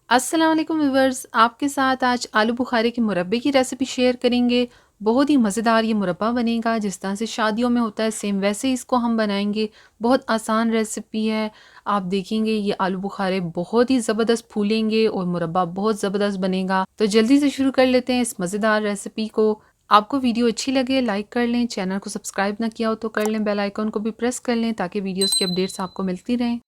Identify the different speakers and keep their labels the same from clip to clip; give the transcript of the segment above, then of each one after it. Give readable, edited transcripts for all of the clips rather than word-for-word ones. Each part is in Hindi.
Speaker 1: अस्सलाम वालेकुम व्यूअर्स, आपके साथ आज आलू बुखारे के मुरब्बे की रेसिपी शेयर करेंगे। बहुत ही मज़ेदार ये मुरब्बा बनेगा, जिस तरह से शादियों में होता है सेम वैसे ही इसको हम बनाएंगे। बहुत आसान रेसिपी है। आप देखेंगे ये आलू बुखारे बहुत ही ज़बरदस्त फूलेंगे और मुरब्बा बहुत ज़बरदस्त बनेगा। तो जल्दी से शुरू कर लेते हैं इस मज़ेदार रेसिपी को। आपको वीडियो अच्छी लगे लाइक कर लें, चैनल को सब्सक्राइब ना किया हो तो कर लें, बेल आइकन को भी प्रेस कर लें ताकि वीडियोज़ की अपडेट्स आपको मिलती रहें।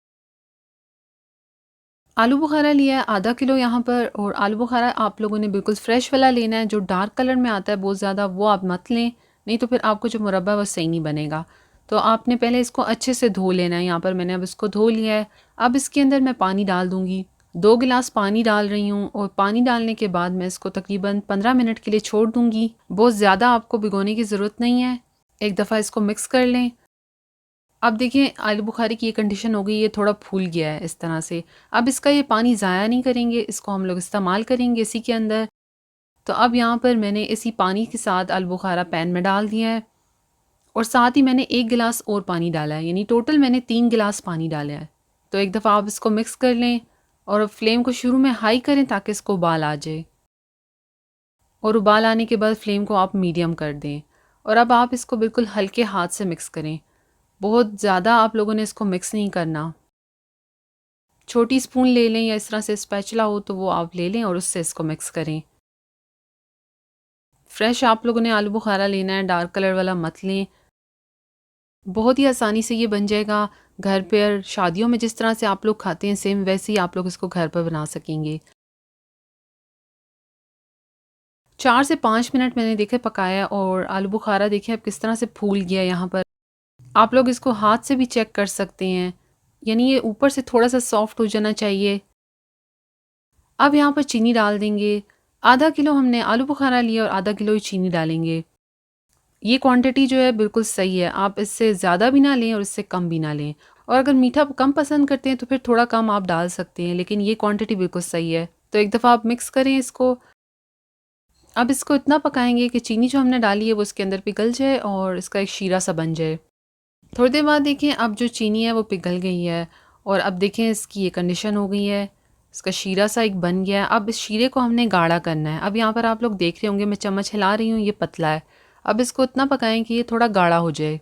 Speaker 1: आलू बुखारा लिया है आधा किलो यहाँ पर, और आलू बुखारा आप लोगों ने बिल्कुल फ्रेश वाला लेना है। जो डार्क कलर में आता है बहुत ज़्यादा वो आप मत लें, नहीं तो फिर आपको जो मुरब्बा है वो सही नहीं बनेगा। तो आपने पहले इसको अच्छे से धो लेना है। यहाँ पर मैंने अब इसको धो लिया है। अब इसके अंदर मैं पानी डाल दूँगी। 2 गिलास पानी डाल रही हूँ, और पानी डालने के बाद मैं इसको तकरीबन 15 मिनट के लिए छोड़ दूँगी। बहुत ज़्यादा आपको भिगोने की ज़रूरत नहीं है। एक दफ़ा इसको मिक्स कर लें। अब देखिए आलू बुखारे की ये कंडीशन हो गई, ये थोड़ा फूल गया है इस तरह से। अब इसका ये पानी ज़ाया नहीं करेंगे, इसको हम लोग इस्तेमाल करेंगे इसी के अंदर। तो अब यहाँ पर मैंने इसी पानी के साथ आलू बुखारा पैन में डाल दिया है, और साथ ही मैंने 1 गिलास और पानी डाला है, यानी टोटल मैंने 3 गिलास पानी डाला है। तो एक दफ़ा आप इसको मिक्स कर लें, और अब फ्लेम को शुरू में हाई करें ताकि इसको उबाल आ जाए, और उबाल आने के बाद फ्लेम को आप मीडियम कर दें। और अब आप इसको बिल्कुल हल्के हाथ से मिक्स करें। बहुत ज़्यादा आप लोगों ने इसको मिक्स नहीं करना। छोटी स्पून ले लें या इस तरह से स्पैचुला हो तो वो आप ले लें और उससे इसको मिक्स करें। फ्रेश आप लोगों ने आलू बुखारा लेना है, डार्क कलर वाला मत लें। बहुत ही आसानी से ये बन जाएगा। घर पर शादियों में जिस तरह से आप लोग खाते हैं सेम वैसे ही आप लोग इसको घर पर बना सकेंगे। 4 से 5 मिनट मैंने देखे पकाया, और आलू बुखारा देखिए अब किस तरह से फूल गया यहाँ पर। आप लोग इसको हाथ से भी चेक कर सकते हैं, यानी ये ऊपर से थोड़ा सा सॉफ्ट हो जाना चाहिए। अब यहाँ पर चीनी डाल देंगे। आधा किलो हमने आलू बुखारा लिया और आधा किलो ही चीनी डालेंगे। ये क्वांटिटी जो है बिल्कुल सही है। आप इससे ज़्यादा भी ना लें और इससे कम भी ना लें। और अगर मीठा कम पसंद करते हैं तो फिर थोड़ा कम आप डाल सकते हैं, लेकिन ये क्वांटिटी बिल्कुल सही है। तो एक दफ़ा आप मिक्स करें इसको। अब इसको इतना पकाएंगे कि चीनी जो हमने डाली है वो इसके अंदर पिघल जाए और इसका एक शीरा सा बन जाए। थोड़ी देर बाद देखें अब जो चीनी है वो पिघल गई है, और अब देखें इसकी ये कंडीशन हो गई है। इसका शीरा सा एक बन गया है। अब इस शीरे को हमने गाढ़ा करना है। अब यहाँ पर आप लोग देख रहे होंगे मैं चम्मच हिला रही हूँ, ये पतला है। अब इसको इतना पकाएं कि ये थोड़ा गाढ़ा हो जाए।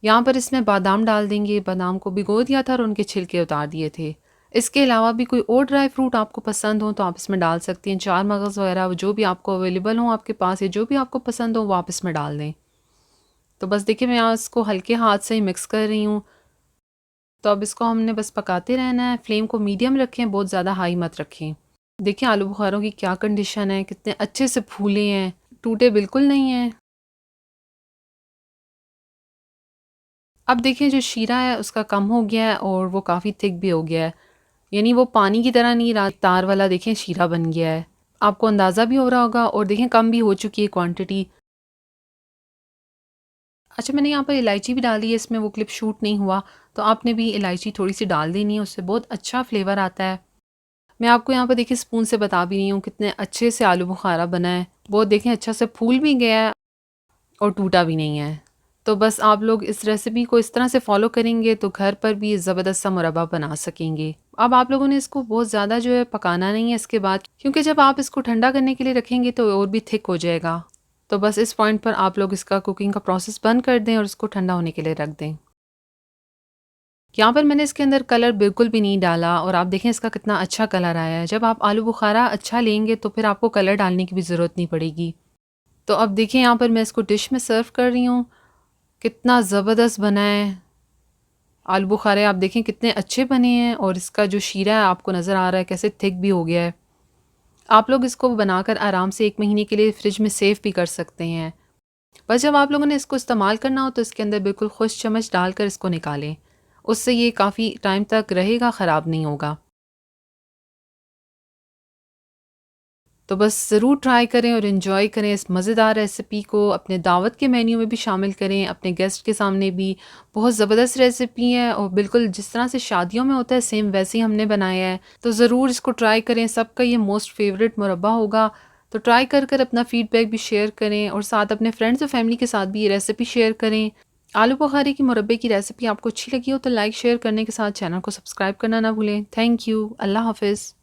Speaker 1: यहाँ पर इसमें बादाम डाल देंगे। बादाम को भिगो दिया था और उनके छिलके उतार दिए थे। इसके अलावा भी कोई और ड्राई फ्रूट आपको पसंद हो तो आप इसमें डाल सकती हैं। चार मगज़ वगैरह जो भी आपको अवेलेबल हो आपके पास, या जो भी आपको पसंद हो वो आप इसमें डाल दें। तो बस देखिए मैं यहाँ इसको हल्के हाथ से ही मिक्स कर रही हूँ। तो अब इसको हमने बस पकाते रहना है। फ्लेम को मीडियम रखें, बहुत ज़्यादा हाई मत रखें। देखिए आलू बुखारों की क्या कंडीशन है, कितने अच्छे से फूले हैं, टूटे बिल्कुल नहीं हैं। अब देखिए जो शीरा है उसका कम हो गया है और वो काफ़ी थिक भी हो गया है, यानी वो पानी की तरह नहीं रहा, तार वाला देखें शीरा बन गया है। आपको अंदाज़ा भी हो रहा होगा, और देखें कम भी हो चुकी है क्वांटिटी। अच्छा मैंने यहाँ पर इलायची भी डाली है, इसमें वो क्लिप शूट नहीं हुआ, तो आपने भी इलायची थोड़ी सी डाल देनी है, उससे बहुत अच्छा फ्लेवर आता है। मैं आपको यहाँ पर देखिए स्पून से बता भी रही हूँ कितने अच्छे से आलू बुखारा बना है। बहुत देखें अच्छा से फूल भी गया है और टूटा भी नहीं है। तो बस आप लोग इस रेसिपी को इस तरह से फॉलो करेंगे तो घर पर भी ज़बरदस्त सा मुरब्बा बना सकेंगे। अब आप लोगों ने इसको बहुत ज़्यादा जो है पकाना नहीं है इसके बाद, क्योंकि जब आप इसको ठंडा करने के लिए रखेंगे तो और भी थिक हो जाएगा। तो बस इस पॉइंट पर आप लोग इसका कुकिंग का प्रोसेस बंद कर दें और इसको ठंडा होने के लिए रख दें। यहाँ पर मैंने इसके अंदर कलर बिल्कुल भी नहीं डाला, और आप देखें इसका कितना अच्छा कलर आया है। जब आप आलू बुखारा अच्छा लेंगे तो फिर आपको कलर डालने की भी ज़रूरत नहीं पड़ेगी। तो अब देखिए यहाँ पर मैं इसको डिश में सर्व कर रही हूँ। कितना ज़बरदस्त बना है आलू बुखारे, आप देखें कितने अच्छे बने हैं, और इसका जो शीरा है आपको नज़र आ रहा है कैसे थिक भी हो गया है। आप लोग इसको बनाकर आराम से 1 महीने के लिए फ्रिज में सेव भी कर सकते हैं। बस जब आप लोगों ने इसको इस्तेमाल करना हो तो इसके अंदर बिल्कुल खुश चम्मच डालकर इसको निकालें, उससे ये काफ़ी टाइम तक रहेगा, ख़राब नहीं होगा। तो बस ज़रूर ट्राई करें और इन्जॉय करें इस मज़ेदार रेसिपी को। अपने दावत के मेन्यू में भी शामिल करें, अपने गेस्ट के सामने भी। बहुत ज़बरदस्त रेसिपी है, और बिल्कुल जिस तरह से शादियों में होता है सेम वैसे ही हमने बनाया है। तो ज़रूर इसको ट्राई करें, सबका ये मोस्ट फेवरेट मुरब्बा होगा। तो ट्राई कर कर अपना फ़ीडबैक भी शेयर करें, और साथ अपने फ्रेंड्स और फैमिली के साथ भी ये रेसिपी शेयर करें। आलू बुखारे की मुरब्बे की रेसिपी आपको अच्छी लगी हो तो लाइक शेयर करने के साथ चैनल को सब्सक्राइब करना ना भूलें। Thank you. अल्लाह हाफ़िज़।